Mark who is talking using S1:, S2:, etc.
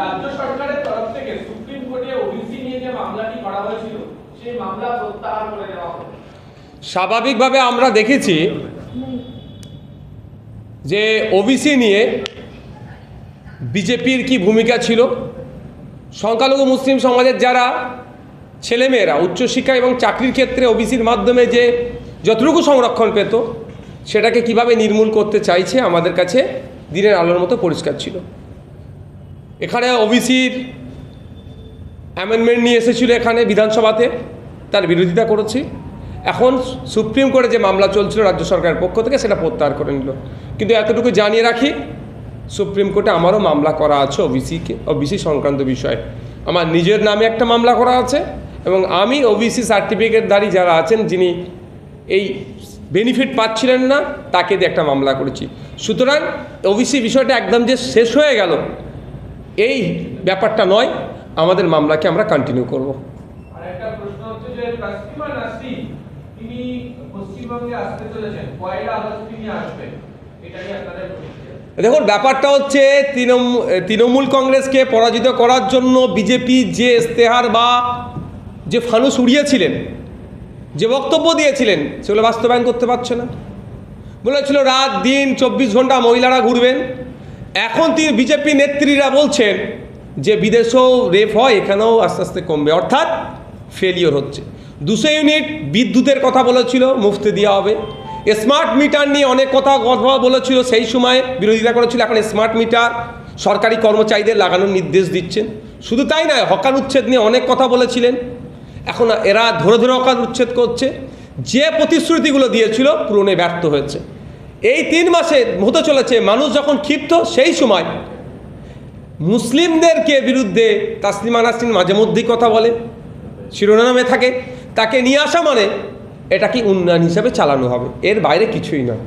S1: রাজ্য সরকারের তরফ থেকে সুপ্রিম কোর্টে ওবিসি নিয়ে যে মামলাটি করা হয়েছিল সেই মামলা প্রত্যাহার করে নেওয়া হলো।
S2: স্বাভাবিকভাবে আমরা দেখেছি যে ওবিসি নিয়ে বিজেপির কি ভূমিকা ছিল। সংখ্যালঘু মুসলিম সমাজের যারা ছেলেমেয়েরা উচ্চশিক্ষা এবং চাকরির ক্ষেত্রে ওবিসির মাধ্যমে যে যতটুকু সংরক্ষণ পেত সেটাকে কিভাবে নির্মূল করতে চাইছে আমাদের কাছে দিনের আলোর মতো পরিষ্কার ছিল। এখানে ওবিসির অ্যামেন্ডমেন্ট নিয়ে এসেছিল এখানে বিধানসভাতে, তার বিরোধিতা করেছি। এখন সুপ্রিম কোর্টে যে মামলা চলছিল রাজ্য সরকারের পক্ষ থেকে সেটা প্রত্যাহার করে নিল। কিন্তু এতটুকু জানিয়ে রাখি, সুপ্রিম কোর্টে আমারও মামলা করা আছে ওবিসি সংক্রান্ত বিষয়ে। আমার নিজের নামে একটা মামলা করা আছে এবং আমি ওবিসি সার্টিফিকেটধারী যারা আছেন যিনি এই বেনিফিট পাচ্ছিলেন না তাকে দিয়ে একটা মামলা করেছি। সুতরাং ওবিসি বিষয়টা একদম যে শেষ হয়ে গেল এই ব্যাপারটা নয়, আমাদের মামলাকে আমরা কন্টিনিউ করব।
S1: আর একটা প্রশ্ন হচ্ছে যে তাসলিমা নাসরিন তিনি পশ্চিমবঙ্গে আসতে চলেছেন, 1 আগস্ট তিনি আসবেন, এটা নিয়ে আপনাদের প্রতিক্রিয়া?
S2: দেখুন, ব্যাপারটা হচ্ছে তৃণমূল কংগ্রেসকে পরাজিত করার জন্য বিজেপি যে ইশতেহার বা যে ফানুস উড়িয়েছিলেন, যে বক্তব্য দিয়েছিলেন সেগুলো বাস্তবায়ন করতে পারছে না। বলেছিল রাত দিন 24 ঘন্টা মহিলারা ঘুরবেন। এখন বিজেপি নেত্রীরা বলছেন যে বিদেশেও রেপ হয়, এখানেও আস্তে আস্তে কমবে, অর্থাৎ ফেলিওর হচ্ছে। 200 ইউনিট বিদ্যুতের কথা বলেছিল, মুফতে দেওয়া হবে। স্মার্ট মিটার নিয়ে অনেক কথা বলেছিল, সেই সময় বিরোধিতা করেছিল। এখন স্মার্ট মিটার সরকারি কর্মচারীদের লাগানোর নির্দেশ দিচ্ছেন। শুধু তাই নয়, হকার উচ্ছেদ নিয়ে অনেক কথা বলেছিলেন। এখন এরা ধরে ধরে হকার উচ্ছেদ করছে। যে প্রতিশ্রুতিগুলো দিয়েছিল পূরণে ব্যর্থ হয়েছে। এই 3 মাসে হতে চলেছে, মানুষ যখন ক্ষিপ্ত সেই সময় মুসলিমদেরকে বিরুদ্ধে তাসলিমা নাসরিন মাঝে মধ্যেই কথা বলে, শিরোনামে থাকে, তাকে নিয়ে আসা মানে এটা কি উন্নয়ন হিসাবে চালানো হবে, এর বাইরে কিছুই নয়।